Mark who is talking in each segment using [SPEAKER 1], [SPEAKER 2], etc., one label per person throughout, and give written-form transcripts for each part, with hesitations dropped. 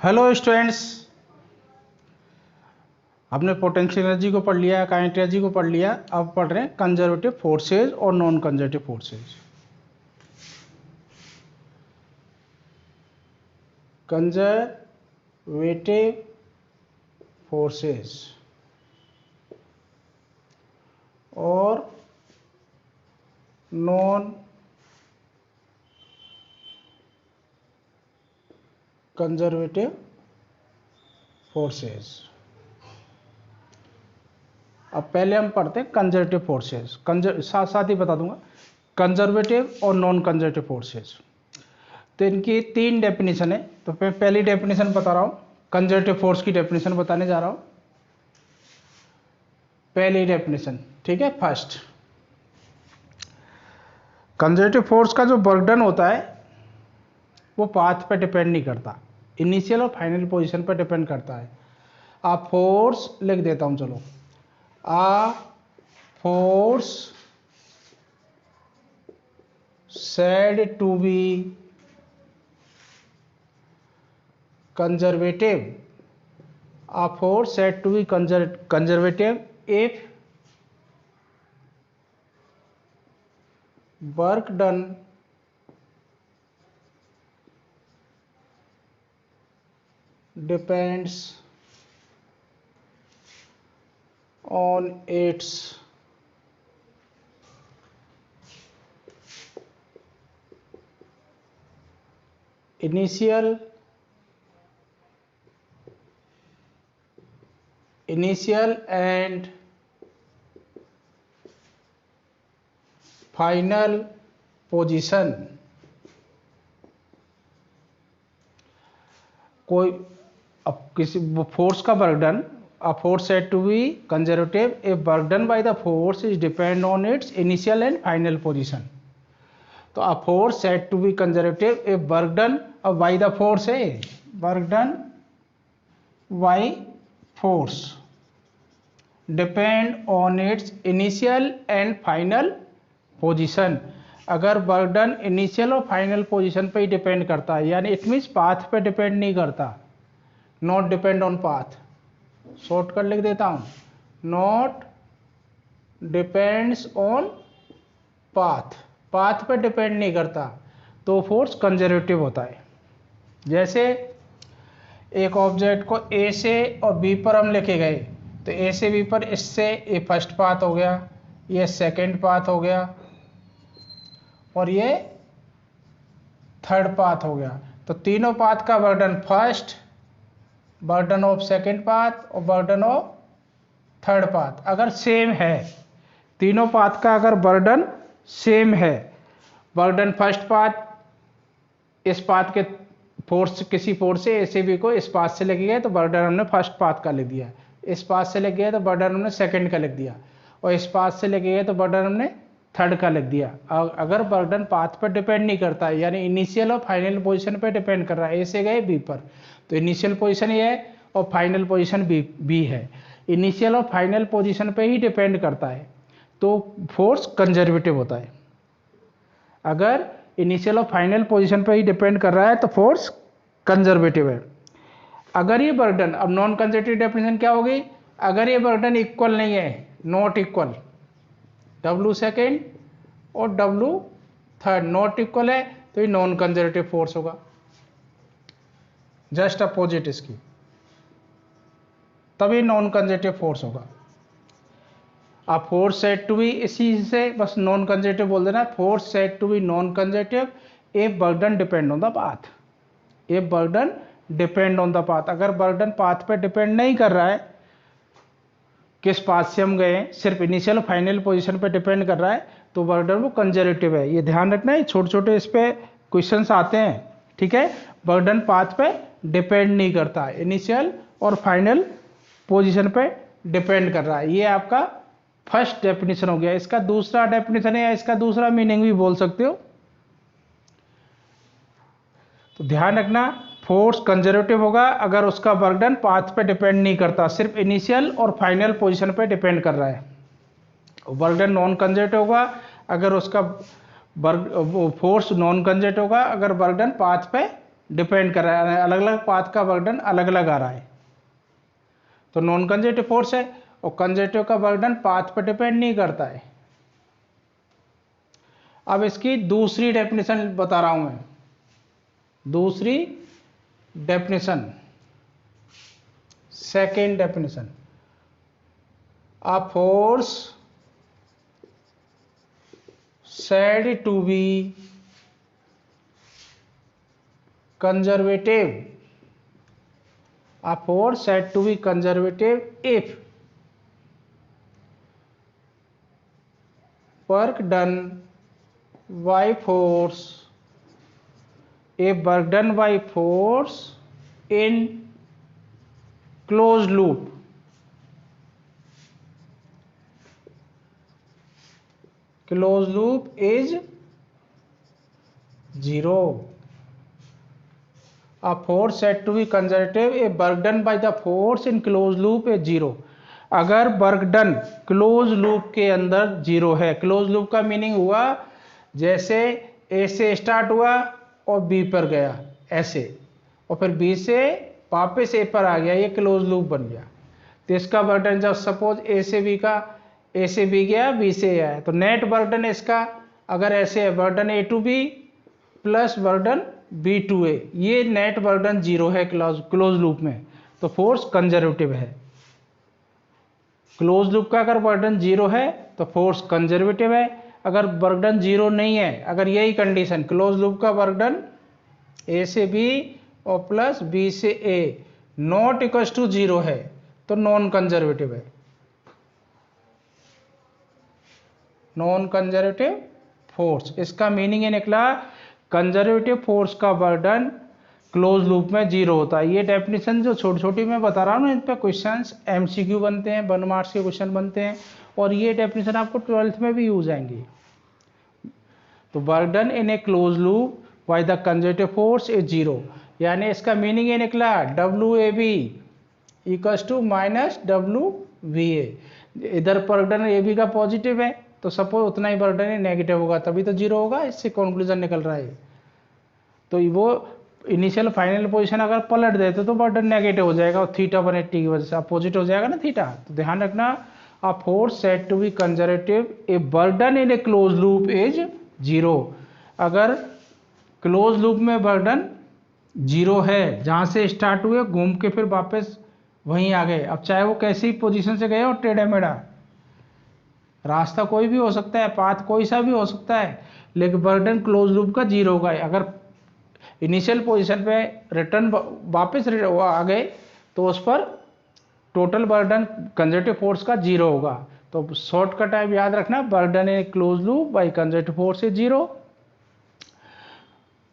[SPEAKER 1] Hello students, आपने potential energy को पढ़ लिया, काइनेटिक एनर्जी को पढ़ लिया। अब पढ़ रहे हैं कंजर्वेटिव फोर्सेज और non conservative forces. Conservative forces और नॉन कंजर्वेटिव फोर्सेज। अब पहले हम पढ़ते हैं कंजर्वेटिव फोर्सेज। साथ साथ ही बता दूंगा कंजर्वेटिव और नॉन कंजर्वेटिव फोर्सेज। तो इनकी तीन डेफिनेशन है। तो मैं पहली डेफिनेशन बता रहा हूँ, कंजर्वेटिव फोर्स की डेफिनेशन बताने जा रहा हूँ। पहली डेफिनेशन, ठीक है। फर्स्ट, कंजर्वेटिव फोर्स का जो बर्डन होता है वो पाथ पे डिपेंड नहीं करता, इनिशियल और फाइनल पोजीशन पर डिपेंड करता है। आप फोर्स लिख देता हूं, चलो। A force said to be conservative. A force said to be conservative if work done depends on its initial and final position। कोई अब किसी फोर्स का burden, a force said to be conservative if work done by the force is depend on its initial and final position। तो a force said to be conservative if work done by the force है, work done by force depend on its initial and final position। अगर work done initial और final position पे ही depend करता है, यानी it means path पे depend नहीं करता, not depend on path. Shortcut लिख देता हूं, not depends on path, path पे डिपेंड नहीं करता, तो फोर्स कंजर्वेटिव होता है। जैसे एक ऑब्जेक्ट को ए से और बी पर हम लेके गए, तो ए से बी पर इससे ये फर्स्ट पाथ हो गया, ये सेकंड पाथ हो गया और ये थर्ड पाथ हो गया। तो तीनों पाथ का burden first, burden of second path और बर्डन ऑफ थर्ड पाथ अगर सेम है, तीनों पाथ का अगर बर्डन सेम है, बर्डन फर्स्ट पाथ इस पाथ के फोर्स, किसी फोर्स से ए से बी को इस पाथ से लेके गए तो बर्डन हमने फर्स्ट पाथ का लिख दिया, इस पाथ से लेके गए तो बर्डन हमने सेकंड का लिख दिया और इस पाथ से लेके गए तो बर्डन हमने थर्ड का लिख दिया। अगर बर्डन पाथ पर डिपेंड नहीं करता है, यानी इनिशियल और फाइनल पोजीशन पर डिपेंड कर रहा है, ए से गए बी पर, तो इनिशियल पोजीशन ये है और फाइनल पोजीशन बी है, इनिशियल और फाइनल पोजीशन पे ही डिपेंड करता है, तो फोर्स कंजर्वेटिव होता है। अगर इनिशियल और फाइनल पोजीशन पे ही डिपेंड कर रहा है तो फोर्स कंजर्वेटिव है। अगर ये बर्डन, अब नॉन कंजर्वेटिव डेफिनेशन क्या होगी, अगर ये बर्डन इक्वल नहीं है, नॉट इक्वल, W सेकेंड और W थर्ड नॉट इक्वल है, तो ये नॉन कंजर्वेटिव फोर्स होगा, जस्ट अपोजिट इसकी, तभी नॉन कंजर्वेटिव फोर्स होगा। आप फोर्स सेड टू बी, इसी से बस नॉन कंजर्वेटिव बोल देना, force said to be non conservative if work done depend on the path, if work done depend on the path. अगर बर्डन पाथ पे डिपेंड नहीं कर रहा है, किस पाथ से हम गए, सिर्फ इनिशियल और फाइनल पोजीशन पे डिपेंड कर रहा है, तो बर्डन वो कंजर्वेटिव है। ये ध्यान रखना है, छोटे छोटे इस पे क्वेश्चंस आते हैं, ठीक है। बर्डन पाथ पे डिपेंड नहीं करता है, इनिशियल और फाइनल पोजीशन पे डिपेंड कर रहा है। ये आपका फर्स्ट डेफिनेशन हो गया। इसका दूसरा डेफिनेशन है, या इसका दूसरा मीनिंग भी बोल सकते हो। तो ध्यान रखना, फोर्स कंजर्वेटिव होगा अगर उसका बर्डन पाथ पे डिपेंड नहीं करता, सिर्फ इनिशियल और फाइनल पोजीशन पे डिपेंड कर रहा है। बर्डन नॉन कंजर्वेटिव होगा अगर उसका फोर्स नॉन कंजर्वेटिव होगा अगर बर्डन पाथ पे डिपेंड कर रहा है, अलग अलग पाथ का बर्डन अलग अलग आ रहा है, तो नॉन कंजर्वेटिव फोर्स है। और कंजर्वेटिव का बर्डन पाथ पर डिपेंड नहीं करता है। अब इसकी दूसरी डेफिनेशन बता रहा हूं मैं, दूसरी definition, second definition, a force said to be conservative, a force said to be conservative if work done by force, if work done by force in closed loop, closed loop is 0. A force said to be conservative if work done by the force in closed loop is 0. अगर work done close loop के अंदर 0 है, close loop का meaning हुआ जैसे ए से start हुआ और बी पर गया ऐसे, और फिर बी से वापस ए पर आ गया, ये क्लोज लूप बन गया। तो इसका वर्क डन जब सपोज ए से बी गया, बी से आया, तो नेट बर्डन इसका अगर ऐसे है, burden A to B plus burden B to A, ये नेट बर्डन 0 है क्लोज लूप में, तो फोर्स कंजर्वेटिव है। क्लोज लूप का अगर बर्डन 0 है तो फोर्स कंजर्वेटिव है। अगर बर्डन 0 नहीं है, अगर यही कंडीशन क्लोज लूप का बर्डन ए से बी और प्लस बी से ए नॉट इक्वल टू 0 है, तो नॉन कंजर्वेटिव है, नॉन कंजर्वेटिव फोर्स। इसका मीनिंग ये निकला कंजर्वेटिव फोर्स का बर्डन क्लोज लूप में 0 होता है। ये डेफिनेशन जो छोटी छोटी मैं बता रहा हूँ ना, इन पर क्वेश्चंस एमसीक्यू बनते हैं, 1 मार्क्स के क्वेश्चन बनते हैं, और ये डेफिनेशन आपको 12th में भी यूज आएंगी। तो work done in a close loop by the conservative force is 0, यानी इसका मीनिंग ये निकला WAB equals to minus WVA। इधर बर्डन AB का पॉजिटिव है, तो सपोज उतना ही बर्डन ही नेगेटिव होगा, तभी तो 0 होगा, इससे कंक्लूजन निकल रहा है। तो वो इनिशियल फाइनल पोजीशन अगर पलट देते तो बर्डन नेगेटिव हो जाएगा, और थीटा 180 की वजह से अपोजिट हो जाएगा ना थीटा। तो ध्यान रखना, a force said to be conservative a work done in a close loop is 0। अगर क्लोज लूप में बर्डन 0 है, जहां से स्टार्ट हुए घूम के फिर वापस वहीं आ गए, अब चाहे वो कैसी पोजीशन से गए हो, टेढ़ा मेढ़ा, रास्ता कोई भी हो सकता है, पाथ कोई सा भी हो सकता है, लेकिन बर्डन क्लोज लूप का 0 होगा। अगर इनिशियल पोजीशन पे रिटर्न वापस आ गए तो उस पर टोटल बर्डन कंजर्वेटिव फोर्स का 0 होगा। तो शॉर्टकट टाइप याद रखना, burden in close loop by conservative force is 0।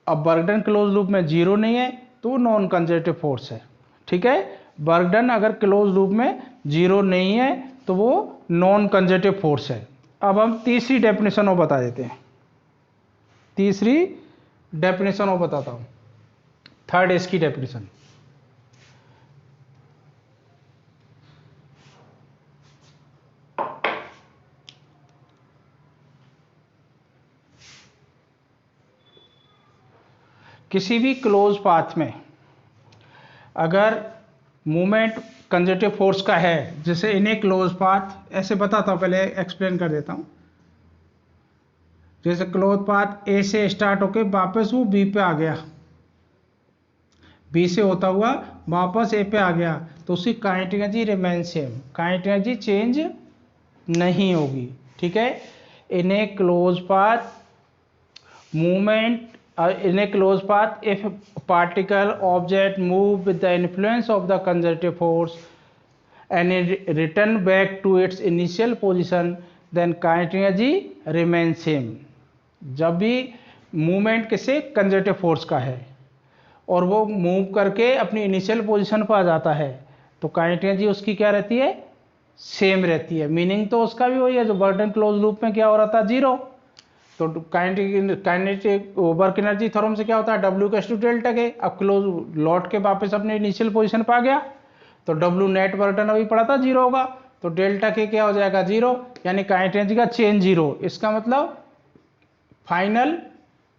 [SPEAKER 1] अब बर्डन क्लोज लूप में 0 नहीं है तो नॉन कंजर्वेटिव फोर्स है, ठीक है। बर्डन अगर क्लोज लूप में 0 नहीं है तो वो नॉन कंजर्वेटिव फोर्स है। अब हम तीसरी डेफिनेशन वो बता देते हैं, तीसरी डेफिनेशन वो बताता हूं, थर्ड इसकी डेफिनेशन। किसी भी क्लोज पाथ में अगर मूवमेंट कंजर्वेटिव फोर्स का है, जैसे इन ए क्लोज पाथ, ऐसे बताता हूं, पहले एक्सप्लेन कर देता हूं। जैसे क्लोज पाथ ए से स्टार्ट होके वापस वो बी पे आ गया, बी से होता हुआ वापस ए पे आ गया, तो उसकी kinetic energy remain same, kinetic energy change नहीं होगी, ठीक है। In a close path movement, in a closed path, if particle object move with the influence of the conservative force and it return back to its initial position, then kinetic energy remains same। जब भी movement किसी conservative force का है और वो move करके अपनी initial position पर आ जाता है, तो काइनेटिक एनर्जी उसकी क्या रहती है, सेम रहती है। मीनिंग तो उसका भी वही है जो बर्डन क्लोज लूप में क्या हो रहा था, 0। तो काइनेटिक वर्क एनर्जी थ्योरम से क्या होता है, W का डेल्टा के। अब क्लोज लौट के वापस अपने इनिशियल पोजीशन पर आ गया, तो W नेट बर्डन अभी पड़ा था 0 होगा, तो डेल्टा के क्या हो जाएगा, 0, यानी काइनेटिक एनर्जी का चेंज 0। इसका मतलब final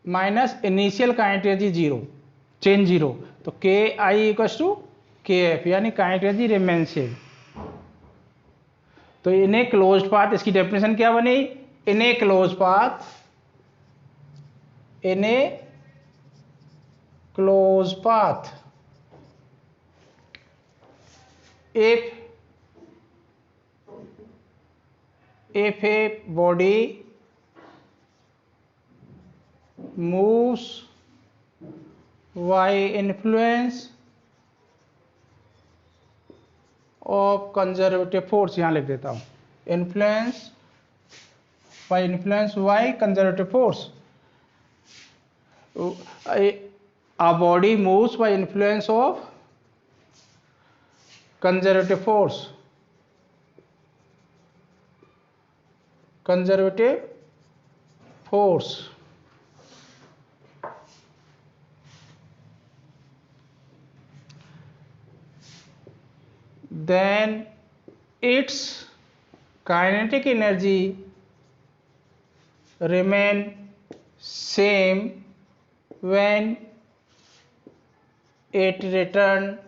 [SPEAKER 1] minus initial kinetic energy 0, change zero, तो K I equal to K F, यानी काइनेटिक एनर्जी रिमेन सेम। तो इन ए क्लोज्ड पाथ, इसकी डेफिनेशन क्या बनी, in a closed path, in a close path if a body moves by influence of conservative force, यहां लिख देता हूं, influence by conservative force, a body moves by influence of conservative force, then its kinetic energy remain same when it return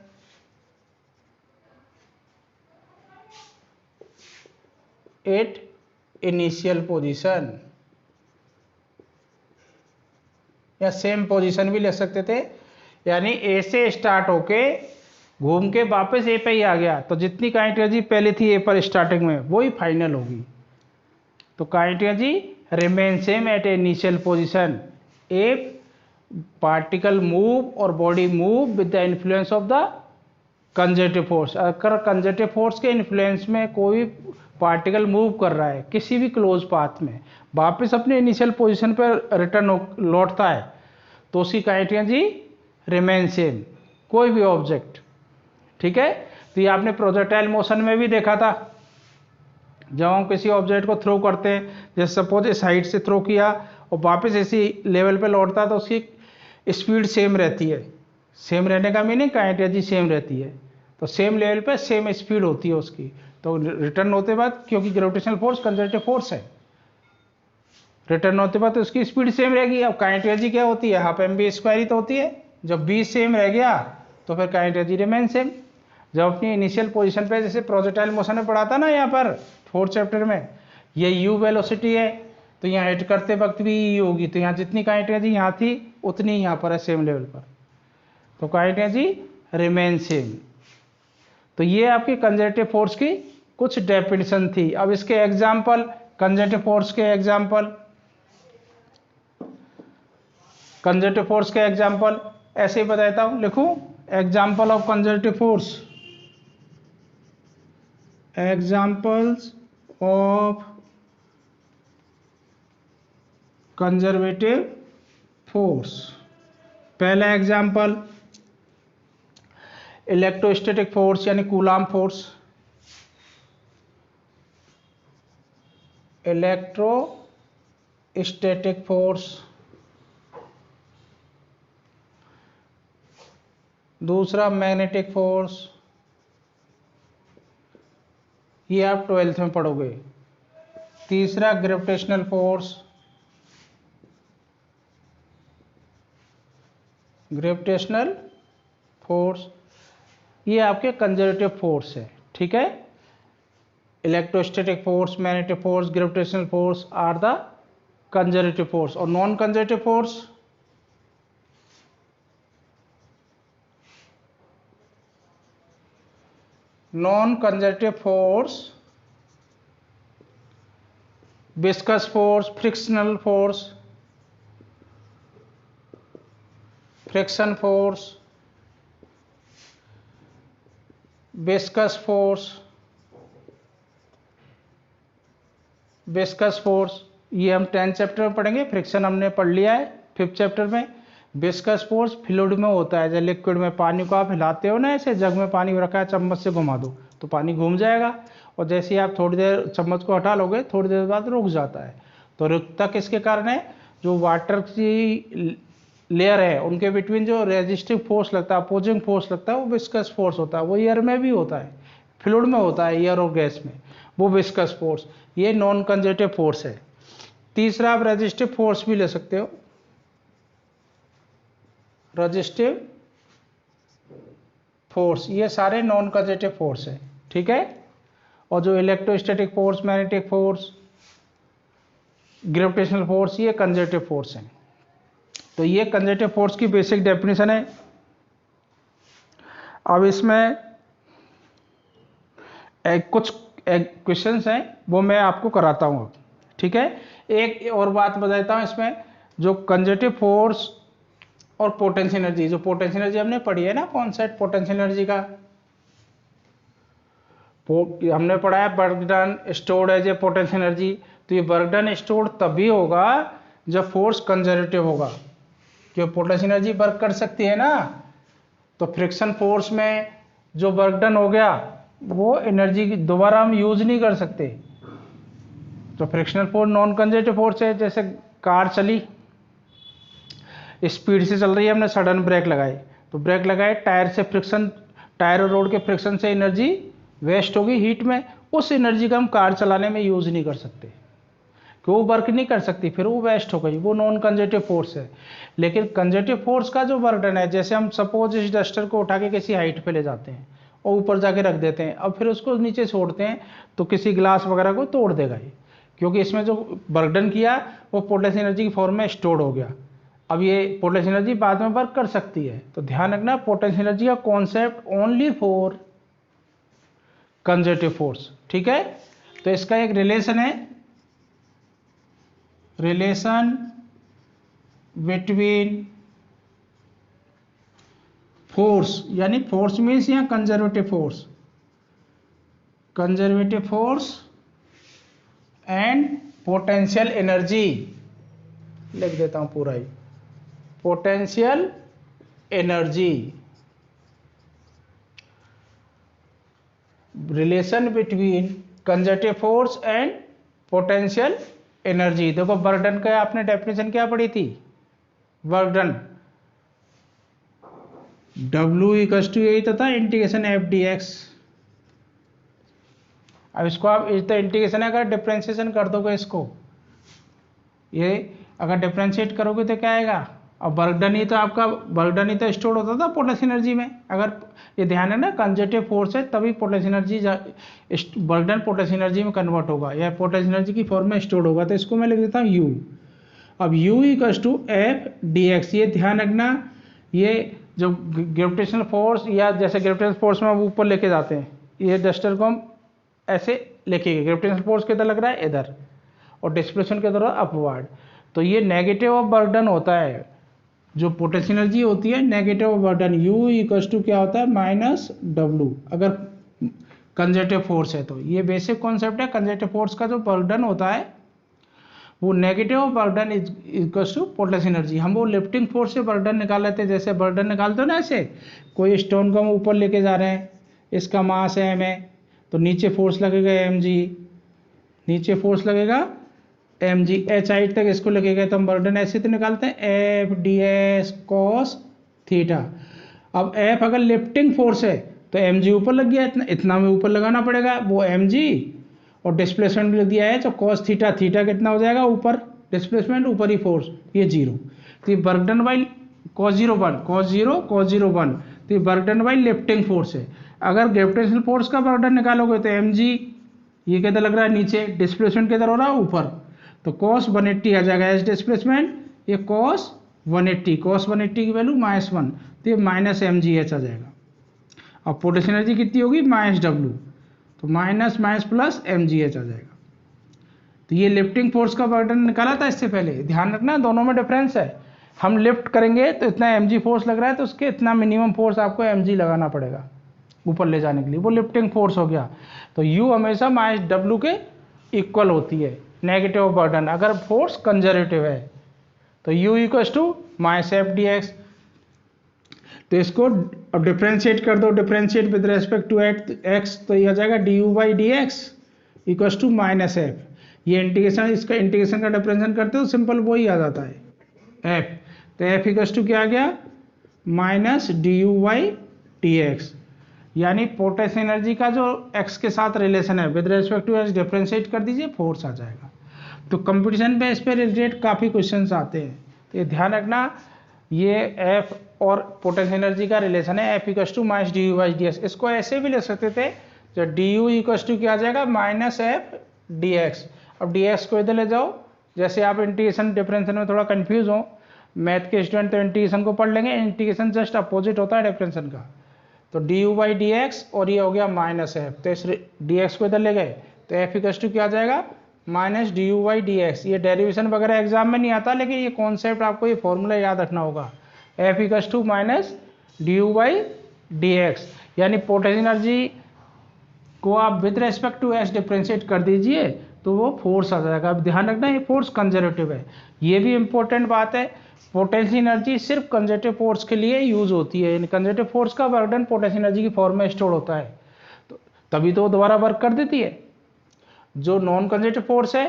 [SPEAKER 1] at initial position, या same position भी ले सकते थे, यानी ए से स्टार्ट होके घूम के वापस ए पे ही आ गया, तो जितनी काइनेटिक एनर्जी पहले थी ए पर स्टार्टिंग में वही फाइनल होगी। तो kinetic energy remain same at initial position if particle move और body move with the influence of the conservative force. अगर कंजर्वेटिव फोर्स के इन्फ्लुएंस में कोई पार्टिकल मूव कर रहा है किसी भी क्लोज पाथ में, वापस अपने इनिशियल पोजीशन पर रिटर्न लौटता है, तो उसकी काइनेटिक एनर्जी रिमेन सेम, कोई भी ऑब्जेक्ट। ठीक है, तो ये आपने प्रोजेक्टाइल मोशन में भी देखा था, जब हम किसी ऑब्जेक्ट को थ्रो करते हैं, जैसे सपोज इस हाइट से थ्रो किया और वापस इसी लेवल पे लौटता है, तो उसकी स्पीड सेम रहती है। सेम रहने का मीनिंग काइनेटिक एनर्जी सेम रहती है, तो सेम लेवल पे सेम स्पीड होती है उसकी। तो रिटर्न होते बाद, क्योंकि ग्रेविटेशनल फोर्स कंजर्वेटिव फोर्स है, रिटर्न होते बाद तो उसकी स्पीड सेम रहेगी। अब काइनेटिक एनर्जी क्या होती है, हाफ एम बी स्क्वायर ही तो होती है। जब बी सेम रह गया तो फिर काइनेटिक एनर्जी रिमेन सेम। जब अपनी इनिशियल पोजीशन पे, जैसे प्रोजेक्टाइल मोशन में पढ़ा था ना यहाँ पर 4th चैप्टर में, ये यू वेलोसिटी है, तो यहाँ हिट करते वक्त भी यू होगी, तो यहाँ जितनी काइनेटिक एनर्जी यहाँ थी उतनी यहाँ पर है सेम लेवल पर, तो काइनेटिक एनर्जी रिमेन सेम। तो ये आपकी कंजर्वेटिव फोर्स की कुछ डेफिनेशन थी। अब इसके एग्जाम्पल, कंजर्वेटिव फोर्स के एग्जाम्पल, कंजर्वेटिव फोर्स के एग्जाम्पल ऐसे ही बताता हूं, लिखूं example of conservative force, examples of conservative force. पहला एग्जाम्पल इलेक्ट्रोस्टैटिक फोर्स यानी कूलाम फोर्स, इलेक्ट्रोस्टैटिक फोर्स। दूसरा मैग्नेटिक फोर्स, ये आप 12th में पढ़ोगे। तीसरा ग्रेविटेशनल फोर्स, ग्रेविटेशनल फोर्स, ये आपके कंजर्वेटिव फोर्स है। ठीक है, electrostatic force, magnetic force, gravitational force are the conservative force. और non conservative force, non conservative force, viscous force, frictional force, friction force, viscous force, viscous force, ये हम 10th chapter में पढ़ेंगे। फ्रिक्शन हमने पढ़ लिया है 5th चैप्टर में। विस्कस फोर्स फ्लूइड में होता है, जब लिक्विड में पानी को आप हिलाते हो ना, ऐसे जग में पानी रखा है, चम्मच से घुमा दो तो पानी घूम जाएगा, और जैसे ही आप थोड़ी देर चम्मच को हटा लोगे थोड़ी देर बाद रुक जाता है। तो रुकता किसके कारण है, जो वाटर की लेयर है उनके बिटवीन जो रेजिस्टिव फोर्स लगता है, अपोजिंग फोर्स लगता है, वो विस्कस फोर्स होता है। वो एयर में भी होता है, फ्लूइड में होता है, एयर और गैस में, वो विस्कस फोर्स, ये नॉन कंजर्वेटिव फोर्स है। तीसरा आप रेजिस्टिव फोर्स भी ले सकते हो, रेजिस्टिव फोर्स, ये सारे नॉन कंजर्वेटिव फोर्स है, ठीक है। और जो electrostatic force, magnetic force, gravitational force, ये कंजर्वेटिव फोर्स हैं। तो ये कंजर्वेटिव फोर्स की बेसिक डेफिनेशन है। अब इसमें कुछ क्वेश्चंस हैं वो मैं आपको कराता हूँ, ठीक है। एक और बात बताता हूँ इसमें, जो कंजर्वेटिव फोर्स और पोटेंशियल एनर्जी, जो पोटेंशियल एनर्जी हमने पढ़ी है ना कॉन्सेप्ट पोटेंशियल एनर्जी का, हमने पढ़ा है work done stored as a potential energy. तो ये वर्क डन स्टोर्ड तभी होगा जब फोर्स कंजर्वेटिव होगा, क्योंकि पोटेंशियल एनर्जी वर्क कर सकती है ना। तो फ्रिक्शन फोर्स में जो वर्क डन हो गया वो एनर्जी दोबारा हम यूज नहीं कर सकते। तो frictional force non conservative force है। जैसे कार चली, स्पीड से चल रही है, हमने सडन ब्रेक लगाई, तो ब्रेक लगाए, टायर से फ्रिक्शन, टायर और रोड के फ्रिक्शन से एनर्जी वेस्ट होगी हीट में, उस एनर्जी का हम कार चलाने में यूज नहीं कर सकते, कि वो वर्क नहीं कर सकती, फिर वो वेस्ट हो गई, वो नॉन कंजर्वेटिव फोर्स है। लेकिन कंजर्वेटिव फोर्स का जो वर्क डन है, जैसे हम सपोज इस डस्टर को उठा के किसी हाइट पे ले जाते हैं और ऊपर जाके रख देते हैं, अब फिर उसको नीचे छोड़ते हैं तो किसी ग्लास वगैरह को तोड़ देगा ये, क्योंकि इसमें जो वर्क डन किया वो पोटेंशियल एनर्जी की फॉर्म में स्टोर्ड हो गया। अब ये पोटेंशियल एनर्जी बाद में वर्क कर सकती है। तो ध्यान रखना, पोटेंशियल एनर्जी का concept only for conservative force, ठीक है। तो इसका एक रिलेशन है, रिलेशन बिटवीन फोर्स, यानी फोर्स मीन्स या conservative force, conservative force and potential energy, लिख देता हूं पूरा ही, potential energy, relation between conservative force and potential energy. देखो वर्क डन का आपने डेफिनेशन क्या पढ़ी थी, work done W equals to यही तो था इंटीग्रेशन एफ डी एक्स। अब इसको आप तो इंटीग्रेशन है, अगर डिफरेंशिएशन कर दोगे इसको, ये अगर डिफरेंशिएट करोगे तो क्या आएगा। अब वर्क डन ही तो आपका, वर्क डन ही तो स्टोर होता था पोटेंशियल एनर्जी में। अगर ये ध्यान है ना, कंजर्वेटिव फोर्स है तभी potential energy, work done potential energy में कन्वर्ट होगा या पोटेंशियल एनर्जी की फॉर्म में स्टोर होगा। तो इसको मैं लिख देता हूँ U। अब U equals to F D X. ये ध्यान रखना, ये जो ग्रेविटेशनल फोर्स, या जैसे ग्रेविटेशनल फोर्स में हम ऊपर लेके जाते हैं, ये डस्टर को हम ऐसे लेके गए, ग्रेविटेशनल फोर्स किधर लग रहा है, इधर, और डिस्प्लेसमेंट किधर अपवर्ड। तो ये नेगेटिव ऑफ वर्क डन होता है, जो पोटेंशियल एनर्जी होती है negative of work done, U equals to क्या होता है माइनस W, अगर कंजर्वेटिव फोर्स है तो। ये बेसिक कॉन्सेप्ट है, कंजर्वेटिव फोर्स का जो वर्क डन होता है वो negative of work done equals to potential energy. हम वो लिफ्टिंग फोर्स से वर्क डन निकाल लेते हैं, जैसे वर्क डन निकालते हो ना, ऐसे कोई स्टोन को हम ऊपर लेके जा रहे हैं, इसका मास है m है, तो नीचे फोर्स लगेगा mg, नीचे फोर्स लगेगा mg, h हाइट तक इसको लगेगा, तो हम वर्क डन ऐसे तो निकालते हैं f ds cos थीटा। अब f अगर लिफ्टिंग फोर्स है तो mg ऊपर लग गया, इतना में ऊपर लगाना पड़ेगा, वो mg, और डिस्प्लेसमेंट लिख दिया है तो cos थीटा, थीटा कितना हो जाएगा ऊपर, डिस्प्लेसमेंट ऊपर ही फोर्स, ये 0। तो ये work done by cos 0 1, cos 0 cos 0 1, तो ये work done by lifting force है। अगर ग्रेविटेशनल फोर्स का वर्क डन निकालोगे तो mg, ये किधर लग रहा है नीचे, डिस्प्लेसमेंट किधर हो रहा है ऊपर, तो cos 180 आ जाएगा एज डिस्प्लेसमेंट, ये cos 180, cos 180 की वैल्यू -1, तो ये माइनस mgh आ जाएगा। अब पोटेंशियल एनर्जी कितनी होगी, -W, तो माइनस माइनस प्लस mgh आ जाएगा। तो ये लिफ्टिंग फोर्स का वर्क डन निकाला था इससे पहले। ध्यान रखना दोनों में डिफरेंस है, हम लिफ्ट करेंगे तो इतना mg फोर्स लग रहा है, तो उसके इतना मिनिमम फोर्स आपको mg लगाना पड़ेगा ऊपर ले जाने के लिए, वो लिफ्टिंग फोर्स हो गया। तो U हमेशा -W के इक्वल होती है, नेगेटिव वर्क डन, अगर फोर्स कंजर्वेटिव है तो U equals to -f dx। तो इसको अब डिफ्रेंशिएट कर दो, differentiate with respect to x, तो ये आ जाएगा du/dx इक्वल्स टू -f। ये इंटीग्रेशन, इसका इंटीग्रेशन का डिफरेंशिएशन करते हो सिंपल वही आ जाता है f। तो f इक्वल्स टू क्या आ गया, -du/dx, यानी पोटेंशियल एनर्जी का जो x के साथ रिलेशन है with respect to x differentiate कर दीजिए, फोर्स आ जाएगा। तो कंपटीशन पे इस पे रिलेटेड काफ़ी क्वेश्चंस आते हैं, तो ये ध्यान रखना। ये एफ और पोटेंशियल एनर्जी का रिलेशन है, F equals to minus D U by D X. इसको ऐसे भी ले सकते थे, जब डी यू इक्वल्स टू क्या आ जाएगा माइनस एफ डी एक्स। अब डी एक्स को इधर ले जाओ, जैसे आप इंटीग्रेशन डिफरेंशियल में थोड़ा कंफ्यूज हो, मैथ के स्टूडेंट तो इंटीग्रेशन को पढ़ लेंगे, इंटीग्रेशन जस्ट अपोजिट होता है डिफरेंशियल का। तो D U by D x और ये हो गया माइनस एफ, तो इस डी एक्स को इधर ले गए तो एफ इक्वल्स टू क्या आ जाएगा minus D U by D X. ये डेरिवेशन वगैरह एग्जाम में नहीं आता, लेकिन ये कॉन्सेप्ट आपको ये फॉर्मूला याद रखना होगा, F equals to minus D U by D X. यानी पोटेंशियल एनर्जी को आप with respect to S differentiate कर दीजिए तो वो फोर्स आ जाएगा। अब ध्यान रखना ये फोर्स कंजर्वेटिव है, ये भी इंपॉर्टेंट बात है। पोटेंशियल एनर्जी सिर्फ कंजर्वेटिव फोर्स के लिए यूज होती है, यानी कंजर्वेटिव फोर्स का बर्डन पोटेंशियल एनर्जी की फॉर्म में स्टोर होता है, तो तभी तो वो दोबारा वर्क कर देती है। जो नॉन कंजर्वेटिव फोर्स है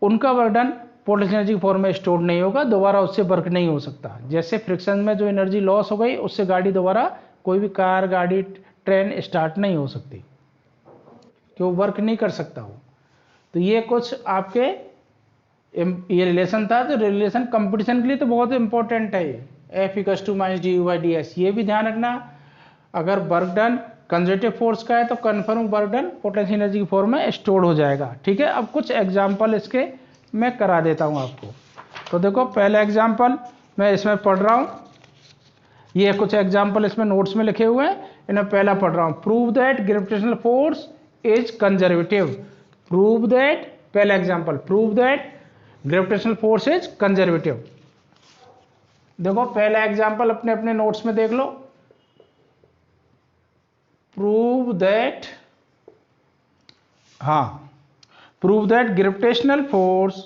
[SPEAKER 1] उनका बर्डन पोटेंशियल एनर्जी की फॉर्म में स्टोर नहीं होगा, दोबारा उससे वर्क नहीं हो सकता। जैसे फ्रिक्शन में जो एनर्जी लॉस हो गई उससे गाड़ी दोबारा, कोई भी कार गाड़ी ट्रेन स्टार्ट नहीं हो सकती, क्यों वर्क नहीं कर सकता वो। तो ये कुछ आपके ये रिलेशन था, तो रिलेशन कंपटीशन के लिए तो बहुत इंपॉर्टेंट है ये, F equals to minus D U by D X. ये भी ध्यान रखना, अगर वर्क डन कंजर्वेटिव फोर्स का है तो confirm work done potential energy की फॉर्म में स्टोर हो जाएगा। ठीक है, अब कुछ एग्जाम्पल इसके मैं करा देता हूँ आपको। तो देखो पहला एग्जाम्पल मैं इसमें पढ़ रहा हूँ, ये कुछ एग्जाम्पल इसमें नोट्स में लिखे हुए हैं, इन्हें पहला पढ़ रहा हूँ। Prove that gravitational force is conservative. Prove that, पहला example, prove that gravitational force is conservative. देखो पहला एग्जाम्पल अपने अपने नोट्स में देख लो। प्रूव दैट, हाँ, prove that gravitational force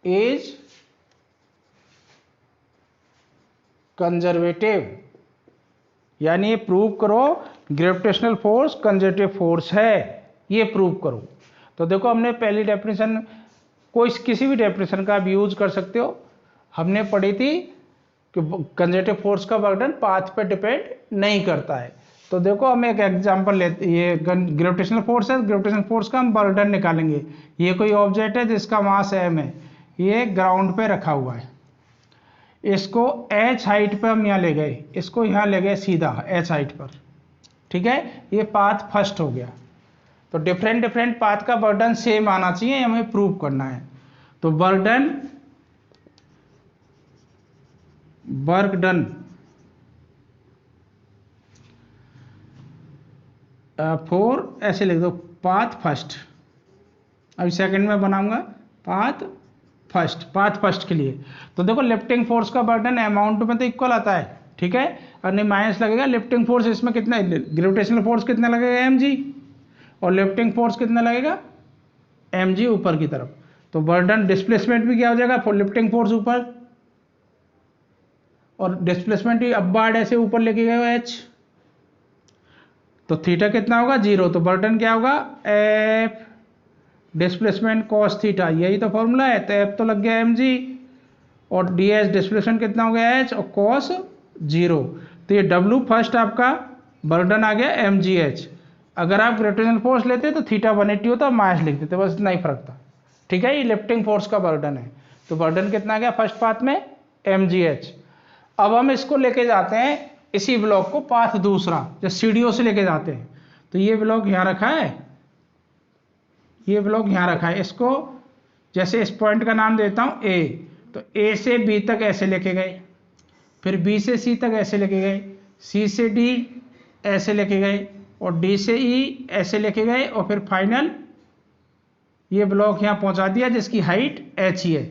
[SPEAKER 1] is conservative. यानी ये प्रूव करो ग्रेविटेशनल फोर्स कंजर्वेटिव फोर्स है, ये प्रूव करो। तो देखो हमने पहली डेफिनेशन, कोई किसी भी डेफिनेशन का आप यूज कर सकते हो, हमने पढ़ी थी कि कंजर्वेटिव फोर्स का बर्डन पाथ पे डिपेंड नहीं करता है। तो देखो हम एक एग्जांपल लेते, ये ग्रेविटेशनल फोर्स है, ग्रेविटेशनल फोर्स का हम बर्डन निकालेंगे। ये कोई ऑब्जेक्ट है जिसका मास m है, ये ग्राउंड पे रखा हुआ है, इसको h हाइट पर हम यहाँ ले गए, इसको यहाँ ले गए सीधा h हाइट पर। ठीक है, ये पाथ फर्स्ट हो गया। तो डिफरेंट डिफरेंट पाथ का बर्डन सेम आना चाहिए, हमें प्रूव करना है। तो वर्क डन फॉर, ऐसे लिख दो, पाथ फर्स्ट। अभी सेकंड में बनाऊंगा पाथ फर्स्ट के लिए। तो देखो लिफ्टिंग फोर्स का बर्डन अमाउंट में तो इक्वल आता है, ठीक है, और नहीं माइनस लगेगा। लिफ्टिंग फोर्स इसमें कितना, ग्रेविटेशनल फोर्स कितना लगेगा mg, और लिफ्टिंग फोर्स कितना लगेगा mg ऊपर की तरफ। तो बर्डन डिस्प्लेसमेंट भी क्या हो जाएगा, फॉर लिफ्टिंग फोर्स ऊपर, और डिस्प्लेसमेंट भी अपवार्ड ऐसे ऊपर लेके गए h, तो थीटा कितना होगा 0। तो बर्डन क्या होगा f डिस्प्लेसमेंट कॉस थीटा, यही तो फॉर्मूला है। तो एफ तो लग गया mg, और ds डिस्प्लेसमेंट कितना हो गया h, और कॉस 0। तो ये w फर्स्ट आपका बर्डन आ गया mgh। अगर आप ग्रेविटेशनल फोर्स लेते तो थीटा 180 होता, माइनस लिख देते, बस इतना ही फर्क था। ठीक है, ये लिफ्टिंग फोर्स का बर्डन है। तो बर्डन कितना आ गया फर्स्ट पाथ में mgh। अब हम इसको लेके जाते हैं, इसी ब्लॉक को पाथ दूसरा, जब सीढ़ियों से लेके जाते हैं। तो ये ब्लॉक यहाँ रखा है, ये ब्लॉक यहाँ रखा है, इसको जैसे इस पॉइंट का नाम देता हूँ A, तो A से B तक ऐसे लेके गए, फिर B से C तक ऐसे लेके गए, C से D ऐसे लेके गए, और D से E ऐसे लेके गए, और फिर फाइनल ये ब्लॉक यहाँ पहुँचा दिया जिसकी हाइट h ही है,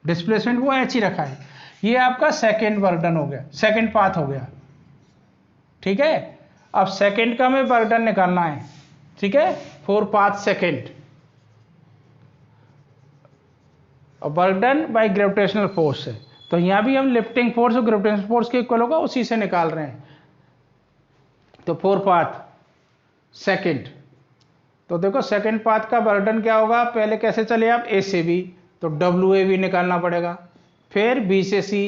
[SPEAKER 1] डिस्प्लेसमेंट वो h ही रखा है। ये आपका सेकेंड बर्डन हो गया, सेकेंड पाथ हो गया। ठीक है, अब सेकेंड का हमें बर्डन निकालना है। ठीक है, for path second, burden by gravitational force है। तो यहां भी हम लिफ्टिंग फोर्स और ग्रेविटेशनल फोर्स के इक्वल होगा, उसी से निकाल रहे हैं। तो फॉर पाथ सेकेंड, तो देखो सेकेंड पाथ का बर्डन क्या होगा, पहले कैसे चले आप A से B, तो WAB निकालना पड़ेगा, फिर B से C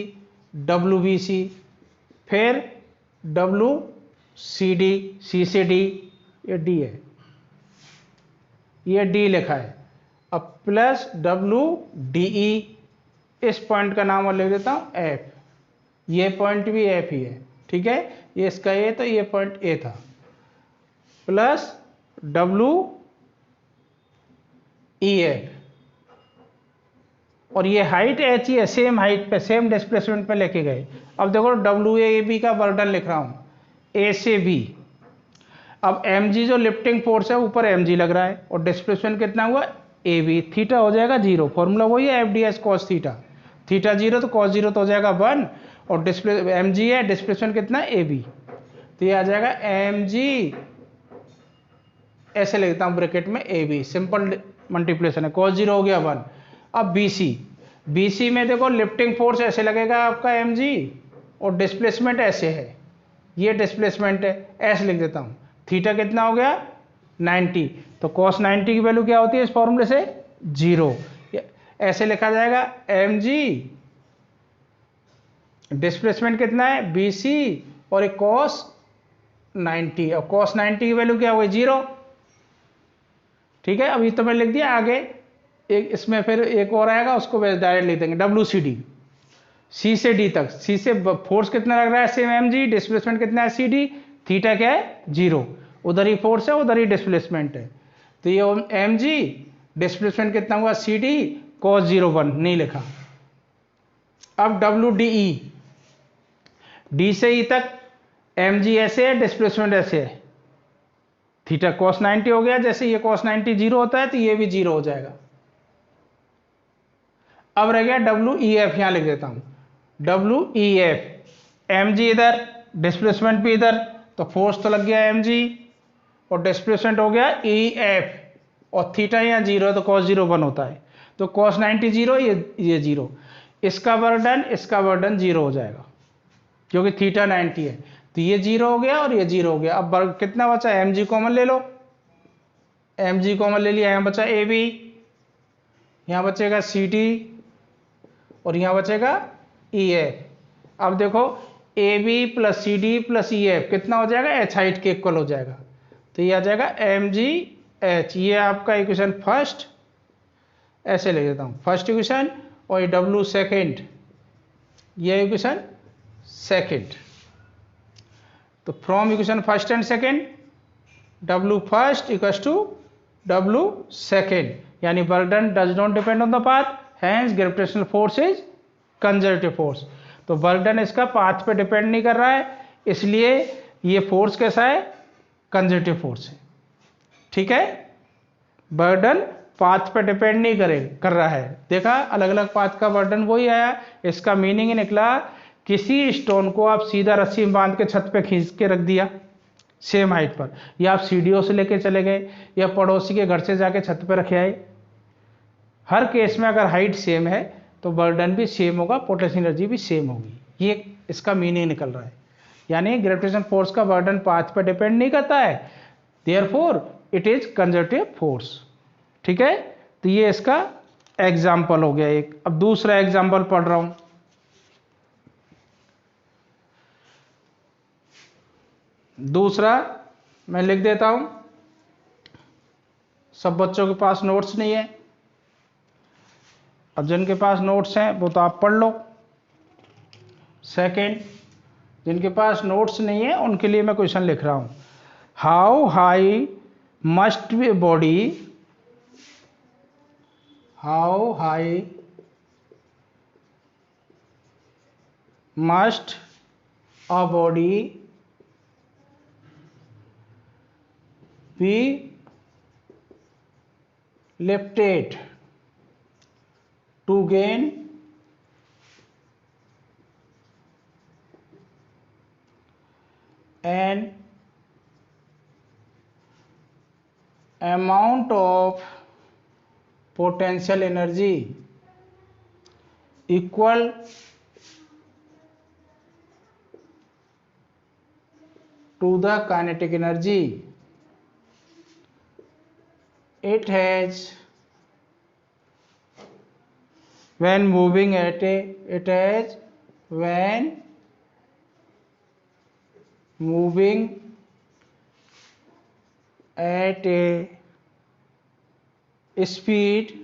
[SPEAKER 1] WBC, फिर सी डी, सी से डी, ये डी है, ये डी लिखा है। अब प्लस डब्ल्यू डी ई, इस पॉइंट का नाम और लिख देता हूं एफ, ये पॉइंट भी एफ ही है, ठीक है, ये इसका ए, तो ये पॉइंट ए था, प्लस डब्ल्यू ई एफ, और ये हाइट एच ही है, सेम हाइट पे, सेम डिस्प्लेसमेंट पे लेके गए। अब देखो डब्ल्यू ए बी का बर्डन लिख रहा हूं, ए से बी। अब एम जी जो लिफ्टिंग फोर्स है, ऊपर एम जी लग रहा है, और डिस्प्लेसमेंट कितना हुआ, ए बी, थीटा हो जाएगा 0, फॉर्मूला वही है F D S cos theta, theta 0 तो कॉस 0 तो हो जाएगा 1, और डिस्प्ले एम जी है, डिस्प्लेसमेंट कितना ए बी, तो ये आ जाएगा एम जी, ऐसे लिखता हूं ब्रैकेट में ए बी, सिंपल मल्टीप्लिकेशन है, cos 0 हो गया 1। अब BC, BC में देखो लिफ्टिंग फोर्स ऐसे लगेगा आपका mg, और डिस्प्लेसमेंट ऐसे है, ये डिस्प्लेसमेंट है, ऐसे लिख देता हूं, थीटा कितना हो गया 90, तो cos 90 की वैल्यू क्या होती है इस फॉर्मूले से 0, ऐसे लिखा जाएगा mg, डिस्प्लेसमेंट कितना है BC, और एक cos 90, और cos 90 की वैल्यू क्या हो गई 0, ठीक है। अभी तो मैं लिख दिया, आगे एक इसमें फिर एक और आएगा, उसको डायरेक्ट लिख देंगे डब्ल्यू सी डी, सी से डी तक, सी से फोर्स कितना लग रहा है सेम एम जी, डिस्प्लेसमेंट कितना है सी डी, थीटा क्या है 0, उधर ही फोर्स है उधर ही डिस्प्लेसमेंट है, तो ये एम जी, डिस्प्लेसमेंट कितना हुआ सी डी, कॉस 0 1 नहीं लिखा। अब डब्ल्यू डी ई, डी से ई तक एम जी ऐसे है, डिस्प्लेसमेंट ऐसे है, थीटा cos 90 हो गया, जैसे ये cos 90 0 होता है तो ये भी 0 हो जाएगा। अब रह गया डब्ल्यू ई एफ, यहां लिख देता हूं W E F, M G इधर, डिस्प्लेसमेंट भी इधर, तो फोर्स तो लग गया एम जी, और डिस्प्लेसमेंट हो गया ई एफ, और थीटा यहाँ 0 है तो cos 0 1 होता है, तो cos 90 0, ये 0, इसका वर्डन 0 हो जाएगा क्योंकि थीटा 90 है, तो ये 0 हो गया और ये 0 हो गया। अब कितना बचा, एम जी कॉमन ले लो, एम जी कॉमन ले लिया, यहाँ बचा ए बी, यहाँ बचेगा सी टी, और यहाँ बचेगा ई एफ। अब देखो A B plus C D plus E F कितना हो जाएगा, एच हाइट के इक्वल हो जाएगा, तो ये आ जाएगा एम जी एच, ये आपका इक्वेशन फर्स्ट, ऐसे ले देता हूँ फर्स्ट इक्वेशन, और ये डब्ल्यू सेकेंड, ये इक्वेशन सेकेंड। तो from equation first and second, W first equals to W second, यानी burden does not depend on the path, hence gravitational force is conservative force। तो burden इसका path पे depend नहीं कर रहा है, इसलिए ये फोर्स कैसा है, कंजर्वेटिव फोर्स है, ठीक है। बर्डन पाथ पे डिपेंड नहीं कर रहा है, देखा अलग अलग पाथ का बर्डन वही आया, इसका मीनिंग निकला किसी स्टोन को आप सीधा रस्सी में बांध के छत पे खींच के रख दिया सेम हाइट पर, या आप सीढ़ियों से लेके चले गए, या पड़ोसी के घर से जाके छत पे रखे आए, हर केस में अगर हाइट सेम है तो बर्डन भी सेम होगा, पोटेंशियल एनर्जी भी सेम होगी, ये इसका मीनिंग निकल रहा है। यानी ग्रेविटेशन फोर्स का बर्डन पाथ पर डिपेंड नहीं करता है, therefore it is conservative force, ठीक है। तो ये इसका एग्जाम्पल हो गया एक। अब दूसरा एग्जाम्पल पढ़ रहा हूं, दूसरा मैं लिख देता हूं, सब बच्चों के पास नोट्स नहीं है, अब जिनके पास नोट्स हैं वो तो आप पढ़ लो। सेकंड, जिनके पास नोट्स नहीं है उनके लिए मैं क्वेश्चन लिख रहा हूं, how high must be body, how high must a body be lifted to gain an amount of potential energy equal to the kinetic energy it has when moving at a, it has when moving at a speed